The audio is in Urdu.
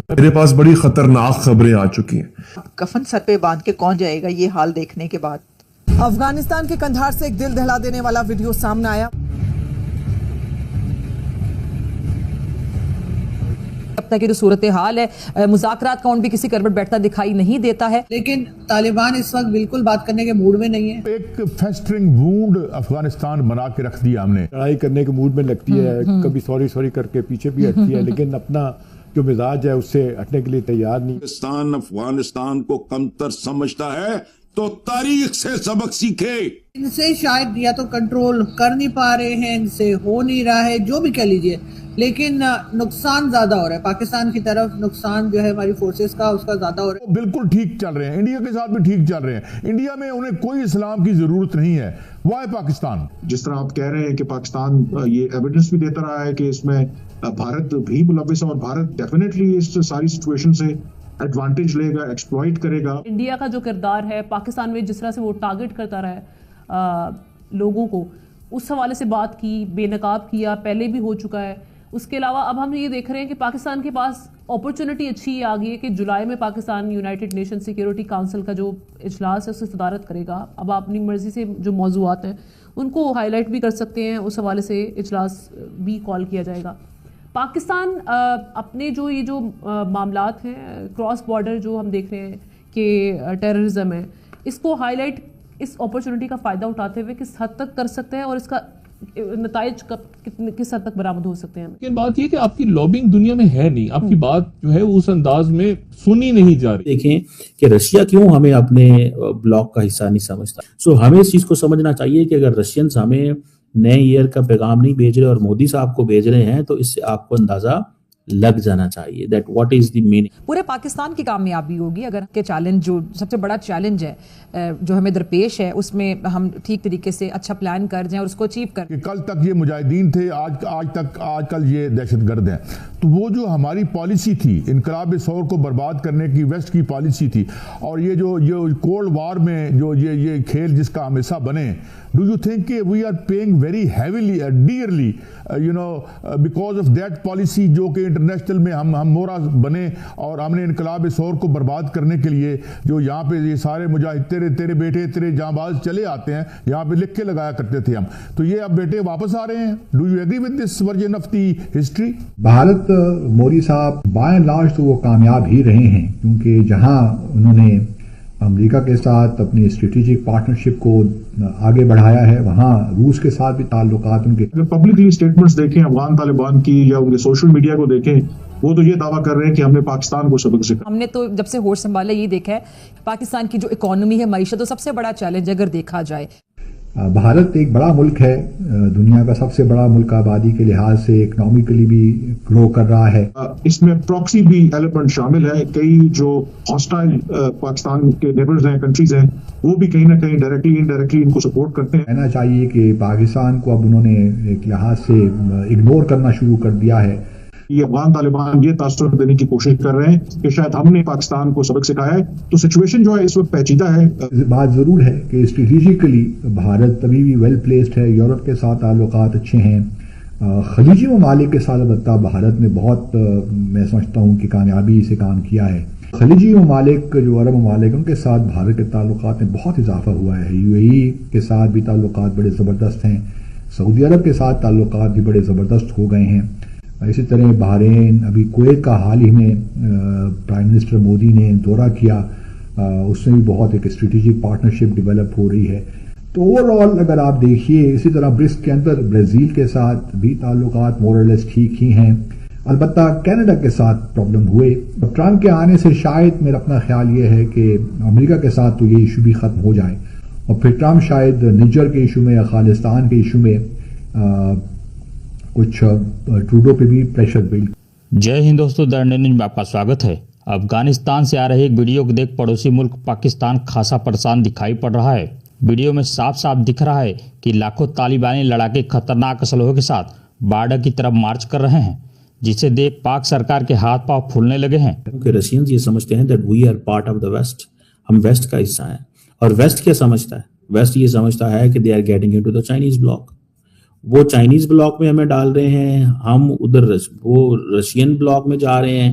میرے پاس بڑی خطرناک خبریں آ چکی ہیں. کفن سر پہ باندھ کے کون جائے گا یہ حال دیکھنے کے بعد. افغانستان کے قندھار سے ایک دل دہلا دینے والا ویڈیو سامنے آیا. اب تک کی جو صورتحال ہے مذاکرات کا ان بھی کسی کربٹ بیٹھتا دکھائی نہیں دیتا ہے، لیکن طالبان اس وقت بالکل بات کرنے کے موڈ میں نہیں ہے. ایک فیسٹرنگ وونڈ افغانستان بنا کے رکھ دیا ہم نے. لڑائی کرنے کے موڈ میں لگتی ہے، کبھی سوری کر کے پیچھے بھی ہٹتی ہے، لیکن اپنا جو مزاج ہے اس سے ہٹنے کے لیے تیار نہیں. پاکستان افغانستان کو کمتر سمجھتا ہے تو تاریخ سے سبق سیکھے. ان سے شاید یا تو کنٹرول کر نہیں پا رہے ہیں، ان سے ہو نہیں رہا ہے، جو بھی کہہ لیجئے، لیکن نقصان زیادہ ہو رہا ہے. پاکستان کی طرف نقصان جو ہے ہماری فورسز کا اس کا زیادہ ہو رہا ہے. بالکل ٹھیک چل رہے ہیں، انڈیا کے ساتھ بھی ٹھیک چل رہے ہیں. انڈیا میں انہیں کوئی اسلام کی ضرورت نہیں ہے. وائے پاکستان؟ جس طرح آپ کہہ رہے ہیں کہ پاکستان یہ ایویڈنس بھی دیتا رہا ہے کہ اس میں بھارت بھی ملوث ہے، اور بھارت ڈیفینیٹلی اس ساری سچویشن سے ایڈوانٹیج لے گا، ایکسپلوئٹ کرے گا. انڈیا کا جو کردار ہے پاکستان میں جس طرح سے وہ ٹارگٹ کرتا رہا ہے لوگوں کو، اس حوالے سے بات کی، بے نقاب کیا، پہلے بھی ہو چکا ہے. اس کے علاوہ اب ہم یہ دیکھ رہے ہیں کہ پاکستان کے پاس اپرچونٹی اچھی آ گئی ہے کہ جولائی میں Pakistan United nation security council کا جو اجلاس ہے اس سے صدارت کرے گا. اب آپ اپنی مرضی سے جو موضوعات ہیں ان کو ہائی لائٹ بھی کر سکتے ہیں، اس حوالے سے اجلاس بھی کال کیا جائے گا. پاکستان اپنے جو یہ جو معاملات ہیں کراس بارڈر جو ہم دیکھ رہے ہیں کہ ٹیررزم ہے، اس کو ہائی لائٹ اس اپرچونٹی کا فائدہ اٹھاتے ہوئے کس حد تک کر سکتے ہیں اور اس کا نتائج کس حد تک برآمد ہو سکتے ہیں. لیکن بات یہ کہ آپ کی لابنگ دنیا میں ہے نہیں، آپ کی بات جو ہے اس انداز میں سنی نہیں جا رہی. دیکھیں کہ رشیا کیوں ہمیں اپنے بلاک کا حصہ نہیں سمجھتا. ہمیں اس چیز کو سمجھنا چاہیے کہ اگر رشینز ہمیں نئے ایئر کا پیغام نہیں بھیج رہے اور مودی صاحب کو بھیج رہے ہیں تو اس سے آپ کو اندازہ لگ جانا چاہیے that what is the meaning. پورے پاکستان کی کامیابی ہوگی اگر کہ چیلنج جو سب سے بڑا چیلنج ہے جو ہمیں درپیش ہے اس میں ہم ٹھیک طریقے سے اچھا پلان کر جائیں اور اس کو اچیو کر. کہ کل تک یہ مجاہدین تھے، آج کل یہ دہشت گرد ہیں. تو وہ جو ہماری پالیسی تھی انقلاب ثور کو برباد کرنے کی، ویسٹ کی پالیسی تھی، اور یہ جو کولڈ وار میں جو یہ کھیل جس کا ہم حصہ بنے، ڈو یو تھنک کہ we are paying very heavily dearly because of that policy جو کہ انٹرنیشنل میں ہم مورا بنے، اور ہم نے انقلاب ثور کو برباد کرنے کے لیے جو یہاں پہ یہ سارے مجاہد تیرے بیٹے تیرے جاں باز چلے آتے ہیں، یہاں پہ لکھ کے لگایا کرتے تھے ہم، تو یہ اب بیٹے واپس آ رہے ہیں. Do you agree with this version of the history? Bharat Modi صاحب بائی اینڈ لارج تو وہ کامیاب ہی رہے ہیں، کیونکہ جہاں انہوں نے امریکہ کے ساتھ اپنی اسٹریٹجک پارٹنرشپ کو آگے بڑھایا ہے، وہاں روس کے ساتھ بھی تعلقات ان کے. اگر پبلکلی اسٹیٹمنٹس دیکھیں افغان طالبان کی یا ان کے سوشل میڈیا کو دیکھیں، وہ تو یہ دعویٰ کر رہے ہیں کہ ہم نے پاکستان کو سبق سکھایا. ہم نے تو جب سے ہوش سنبھالا یہ دیکھا ہے پاکستان کی جو اکانومی ہے، معیشت، تو سب سے بڑا چیلنج اگر دیکھا جائے. بھارت ایک بڑا ملک ہے، دنیا کا سب سے بڑا ملک آبادی کے لحاظ سے، اکنامکلی بھی گرو کر رہا ہے. اس میں پراکسی بھی ایلیمنٹ شامل ہے. کئی جو ہاسٹائل پاکستان کے نیبرز ہیں، کنٹریز ہیں، وہ بھی کہیں نہ کہیں ڈائریکٹلی انڈائریکٹلی ان کو سپورٹ کرتے ہیں. کہنا چاہیے کہ پاکستان کو اب انہوں نے ایک لحاظ سے اگنور کرنا شروع کر دیا ہے. یہ افغان طالبان یہ تاثر دینے کی کوشش کر رہے ہیں کہ شاید ہم نے پاکستان کو سبق سکھایا ہے. تو سچویشن جو ہے اس وقت پیچیدہ ہے. بات ضرور ہے کہ اسٹریٹجیکلی بھارت ابھی بھی ویل پلیسڈ ہے، یورپ کے ساتھ تعلقات اچھے ہیں، خلیجی ممالک کے ساتھ البتہ بھارت نے بہت میں سمجھتا ہوں کہ کامیابی سے کام کیا ہے. خلیجی ممالک جو عرب ممالک ان کے ساتھ بھارت کے تعلقات میں بہت اضافہ ہوا ہے. یو اے ای کے ساتھ بھی تعلقات بڑے زبردست ہیں، سعودی عرب کے ساتھ تعلقات بھی بڑے زبردست ہو گئے ہیں. اسی طرح بحرین، ابھی کویت کا حال ہی میں پرائم منسٹر مودی نے دورہ کیا، اس میں بھی بہت ایک اسٹریٹجک پارٹنرشپ ڈیولپ ہو رہی ہے. تو اوور آل اگر آپ دیکھیے اسی طرح برسک کے اندر برازیل کے ساتھ بھی تعلقات مور اور لیس ٹھیک ہی ہیں. البتہ کینیڈا کے ساتھ پرابلم ہوئے. ٹرمپ کے آنے سے شاید میرا اپنا خیال یہ ہے کہ امریکہ کے ساتھ تو یہ ایشو بھی ختم ہو جائے، اور پھر ٹرمپ شاید نجر کے ایشو میں یا خالستان کے ایشو میں کچھ ٹروڈو پہ بھی پریشر بلڈ. جے ہند دوستو، دا انڈین نیوز میں آپ کا سواگت ہے. افغانستان سے آ رہے ایک ویڈیو کو دیکھ پڑوسی ملک پاکستان خاصا پریشان دکھائی پڑ رہا ہے. ویڈیو میں صاف صاف دکھ رہا ہے کہ لاکھوں طالبانی لڑاکے خطرناک اسلحوں کے ساتھ بارڈر کی طرف مارچ کر رہے ہیں، جسے دیکھ پاک سرکار کے ہاتھ پاؤں پھولنے لگے ہیں. کیونکہ رشینز یہ سمجھتے ہیں that we are part of the West، ہم ویسٹ کا حصہ ہیں. اور ویسٹ کیا سمجھتا ہے؟ ویسٹ یہ سمجھتا ہے کہ they are getting into the Chinese block. وہ چائنیز بلاک میں ہمیں ڈال رہے ہیں، ہم ادھر وہ رشین بلاک میں جا رہے ہیں